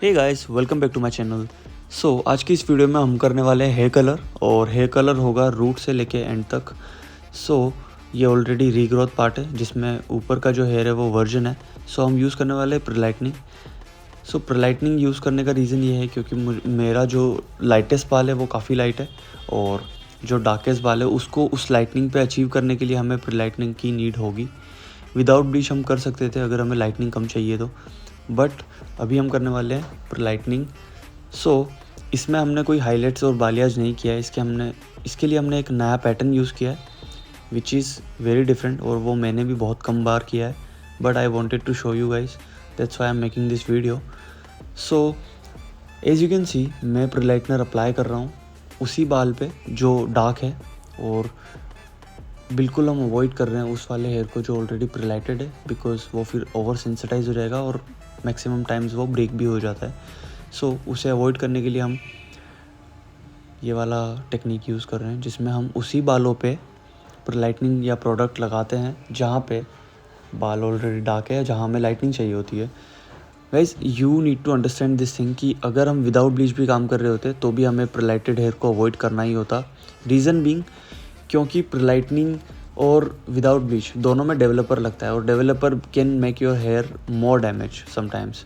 Hey guys, welcome back to my channel. आज की इस वीडियो में हम करने वाले हैं हेयर कलर, और हेयर कलर होगा रूट से लेके एंड तक। ये ऑलरेडी रीग्रोथ पार्ट है जिसमें ऊपर का जो हेयर है वो वर्जन है। हम यूज़ करने वाले हैं प्रीलाइटनिंग। प्रीलाइटनिंग यूज़ करने का रीज़न ये है क्योंकि मेरा जो लाइटेस्ट बाल है वो काफ़ी लाइट है, और जो डार्केस्ट बाल है उसको उस लाइटनिंग पे अचीव करने के लिए हमें प्रीलाइटनिंग की नीड होगी। विदाउट ब्लीच हम कर सकते थे अगर हमें लाइटनिंग कम चाहिए तो, बट अभी हम करने वाले हैं प्रीलाइटनिंग। इसमें हमने कोई हाईलाइट्स और बालियाज नहीं किया है। इसके लिए हमने एक नया पैटर्न यूज़ किया है विच इज़ वेरी डिफरेंट, और वो मैंने भी बहुत कम बार किया है, but I wanted to show you guys, that's why I am making this video. As you can see मैं प्रीलाइटनर अप्लाई कर रहा हूँ उसी बाल पे जो डार्क है, और बिल्कुल हम अवॉइड कर रहे हैं उस वाले हेयर को जो ऑलरेडी प्रीलाइटेड है, बिकॉज वो फिर ओवर सेंसिटाइज हो जाएगा और मैक्सिमम टाइम्स वो ब्रेक भी हो जाता है। उसे अवॉइड करने के लिए हम ये वाला टेक्निक यूज़ कर रहे हैं जिसमें हम उसी बालों पे प्रीलाइटनिंग या प्रोडक्ट लगाते हैं जहाँ पे बाल ऑलरेडी डार्क है या जहाँ हमें लाइटनिंग चाहिए होती है। Guys, you need to understand this thing कि अगर हम विदाउट ब्लीच भी काम कर रहे होते तो भी हमें प्रीलाइटेड हेयर को अवॉइड करना ही होता। रीज़न बीइंग क्योंकि प्रीलाइटनिंग और विदाउट ब्लीच दोनों में डेवलपर लगता है, और developer can make your hair more damage sometimes.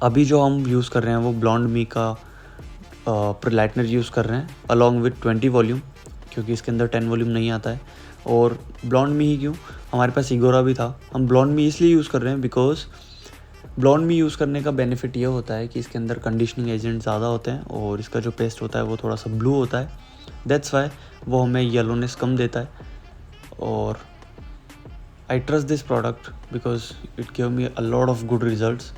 अभी जो हम यूज़ कर रहे हैं वो ब्लॉन्ड मी का प्रीलाइटनर यूज़ कर रहे हैं अलॉन्ग विथ 20 वॉल्यूम, क्योंकि इसके अंदर 10 वॉल्यूम नहीं आता है। और ब्लॉन्ड मी ही क्यों, हमारे पास इगोरा भी था। हम ब्लॉन्ड मी इसलिए यूज़ कर रहे हैं बिकॉज ब्लॉन्ड मी यूज़ करने का बेनिफिट ये होता है कि इसके अंदर कंडीशनिंग एजेंट ज़्यादा होते हैं, और इसका जो पेस्ट होता है वो थोड़ा सा ब्लू होता है। दैट्स वाई वो हमें येलोनेस कम देता है। और I trust this product because it give me a lot of good results.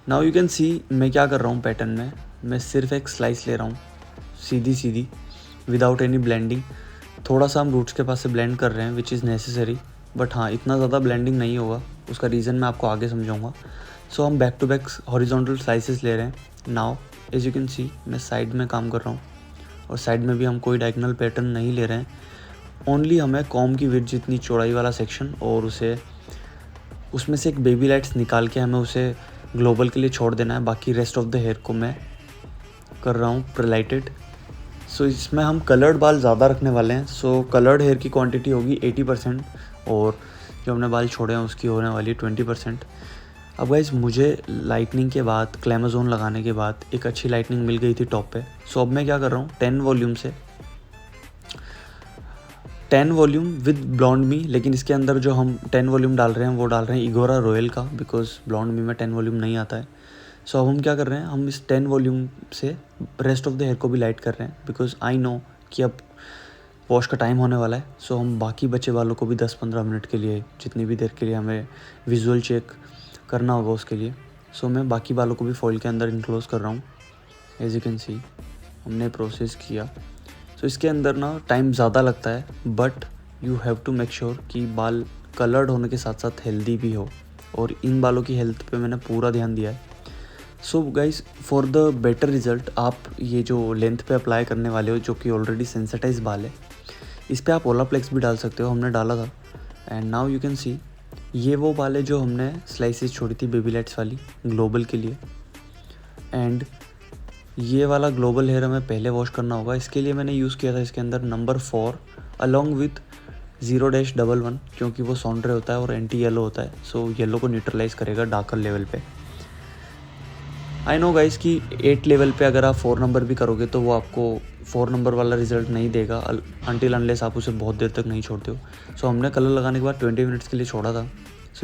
Now you can see मैं क्या कर रहा हूँ पैटर्न में। मैं सिर्फ एक स्लाइस ले रहा हूँ सीधी सीधी, विदाउट एनी ब्लेंडिंग। थोड़ा सा हम रूट्स के पास से ब्लेंड कर रहे हैं विच इज़ नेसेसरी, बट हाँ इतना ज़्यादा ब्लेंडिंग नहीं होगा, उसका रीज़न मैं आपको आगे समझाऊंगा। हम back to back horizontal slices ले रहे हैं। Now as you can see मैं साइड में काम कर रहा हूँ, और साइड में भी हम कोई डायगोनल पैटर्न नहीं ले रहे हैं। ओनली हमें कॉम की विड्थ जितनी चौड़ाई वाला सेक्शन, और उसमें से एक बेबी लाइट्स निकाल के हमें उसे ग्लोबल के लिए छोड़ देना है। बाकी रेस्ट ऑफ द हेयर को मैं कर रहा हूँ प्रीलाइटेड। इसमें हम कलर्ड बाल ज़्यादा रखने वाले हैं। कलर्ड हेयर की क्वांटिटी होगी 80%, और जो हमने बाल छोड़े हैं उसकी होने वाली है 20%। अब गाइस, मुझे लाइटनिंग के बाद क्लेमाज़ोन लगाने के बाद एक अच्छी लाइटनिंग मिल गई थी टॉप पे। अब मैं क्या कर रहा हूँ 10 वॉल्यूम से 10 वॉल्यूम विद ब्लॉन्ड मी, लेकिन इसके अंदर जो हम 10 वॉल्यूम डाल रहे हैं वो डाल रहे हैं इगोरा रॉयल का, बिकॉज ब्लॉन्ड मी में 10 वॉल्यूम नहीं आता है। अब हम क्या कर रहे हैं, हम इस 10 वॉल्यूम से रेस्ट ऑफ द हेयर को भी लाइट कर रहे हैं, बिकॉज आई नो कि अब वॉश का टाइम होने वाला है। हम बाकी बचे वालों को भी 10-15 मिनट के लिए, जितनी भी देर के लिए हमें विजुअल चेक करना होगा उसके लिए, मैं बाकी बालों को भी फॉइल के अंदर इनक्लोज कर रहा हूँ। एज यू कैन सी हमने प्रोसेस किया। इसके अंदर ना टाइम ज़्यादा लगता है, but you have to make sure कि बाल कलर्ड होने के साथ साथ हेल्दी भी हो, और इन बालों की हेल्थ पे मैंने पूरा ध्यान दिया है। Guys, for the better result आप ये जो लेंथ पे अप्लाई करने वाले हो, जो कि ऑलरेडी सेंसिटाइज बाल है, इस पर आप ओलाप्लेक्स भी डाल सकते हो, हमने डाला था। एंड नाउ यू कैन सी ये वो बाल है जो हमने स्लाइसेस छोड़ी थी बेबी लाइट्स वाली ग्लोबल के लिए। एंड ये वाला ग्लोबल हेयर हमें पहले वॉश करना होगा। इसके लिए मैंने यूज़ किया था इसके अंदर नंबर 4 अलॉन्ग विथ 0-11, क्योंकि वो सॉन्ड्रे होता है और एंटी येलो होता है। येलो को न्यूट्रलाइज करेगा डार्कर लेवल पे। आई नो गाइस कि 8 लेवल पे अगर आप 4 नंबर भी करोगे तो वो आपको 4 नंबर वाला रिजल्ट नहीं देगा अनटिल अनलेस आप उसे बहुत देर तक नहीं छोड़ते हो। हमने कलर लगाने के बाद 20 मिनट्स के लिए छोड़ा था।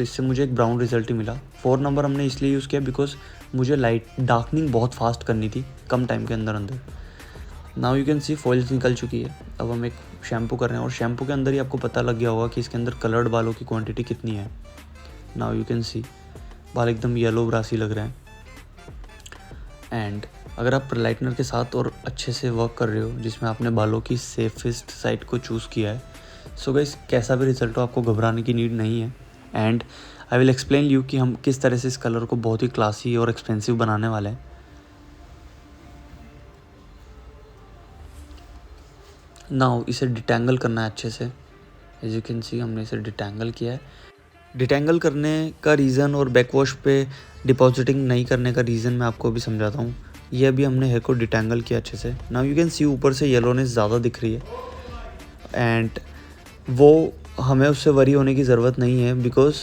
इससे मुझे एक ब्राउन रिजल्ट ही मिला। 4 नंबर हमने इसलिए यूज़ किया बिकॉज मुझे लाइट डार्कनिंग बहुत फास्ट करनी थी कम टाइम के अंदर। Now you can C foils निकल चुकी है। अब हम एक शैम्पू कर रहे हैं, और शैम्पू के अंदर ही आपको पता लग गया होगा कि इसके अंदर कलर्ड बालों की क्वांटिटी कितनी है। नाउ यू कैन सी बाल एकदम येलो ब्रासी लग रहे हैं। एंड अगर आप प्रीलाइटनर के साथ और अच्छे से वर्क कर रहे हो, जिसमें आपने बालों की सेफेस्ट साइड को चूज़ किया है, गाइस कैसा भी रिजल्ट हो आपको घबराने की नीड नहीं है। And I will explain you कि हम किस तरह से इस कलर को बहुत ही क्लासी और एक्सपेंसिव बनाने वाले हैं। नाउ इसे डिटेंगल करना है अच्छे से। एज यू कैन सी हमने इसे डिटेंगल किया है। डिटेंगल करने का रीज़न और बैकवॉश पे डिपॉजिटिंग नहीं करने का रीज़न मैं आपको अभी समझाता हूँ। ये अभी हमने हेयर को डिटेंगल किया अच्छे से। नाउ यू कैन सी ऊपर से येलोनेस ज़्यादा दिख रही है एंड वो हमें उससे वरी होने की ज़रूरत नहीं है, बिकॉज़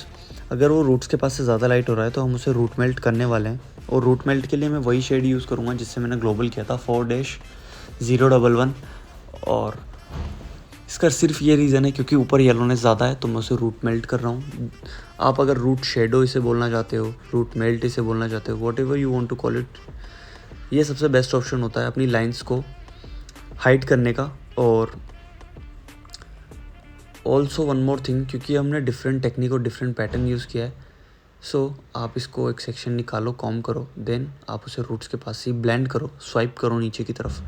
अगर वो रूट्स के पास से ज़्यादा लाइट हो रहा है तो हम उसे रूट मेल्ट करने वाले हैं। और रूट मेल्ट के लिए मैं वही शेड यूज़ करूँगा जिससे मैंने ग्लोबल किया था 4-011। और इसका सिर्फ ये रीज़न है क्योंकि ऊपर येलोनेस ज़्यादा है तो मैं उसे रूट मेल्ट कर रहा हूँ। आप अगर रूट शेडो इसे बोलना चाहते हो, रूट मेल्ट इसे बोलना चाहते हो, whatever you want to call it, ये सबसे बेस्ट ऑप्शन होता है अपनी लाइंस को हाइड करने का। और ऑल्सो वन मोर थिंग, क्योंकि हमने डिफरेंट टेक्निक और डिफरेंट पैटर्न यूज़ किया है, सो आप इसको एक सेक्शन निकालो, कॉम करो, देन आप उसे रूट्स के पास ही ब्लेंड करो, स्वाइप करो नीचे की तरफ।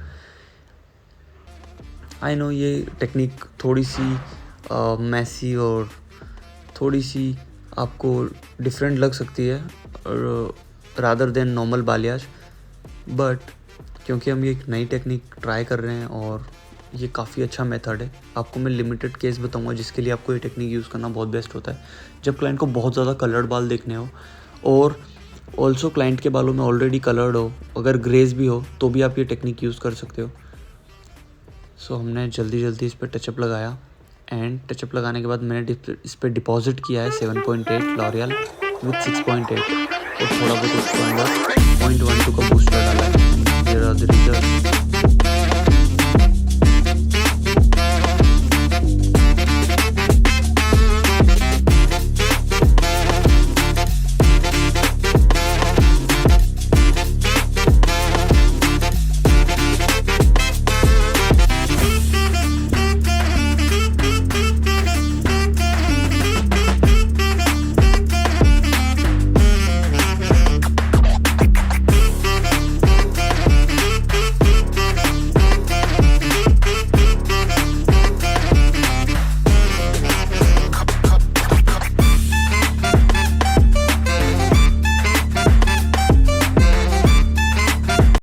आई नो ये टेक्निक थोड़ी सी मैसी और थोड़ी सी आपको डिफरेंट लग सकती है रादर देन नॉर्मल बालियाज, बट क्योंकि हम ये एक नई टेक्निक ट्राई कर रहे हैं और ये काफ़ी अच्छा मेथड है। आपको मैं लिमिटेड केस बताऊंगा जिसके लिए आपको ये टेक्निक यूज़ करना बहुत बेस्ट होता है, जब क्लाइंट को बहुत ज़्यादा कलर्ड बाल देखने हो और ऑल्सो क्लाइंट के बालों में ऑलरेडी कलर्ड हो, अगर ग्रेज भी हो तो भी आप ये टेक्निक यूज़ कर सकते हो। सो हमने जल्दी जल्दी इस पर टचअप लगाया एंड टचअप लगाने के बाद मैंने इस पर डिपॉजिट किया है 7.8 लॉरियल विथ 6.8 और थोड़ा बहुत उसके अंदर 0.12 का बूस्टर डाला है।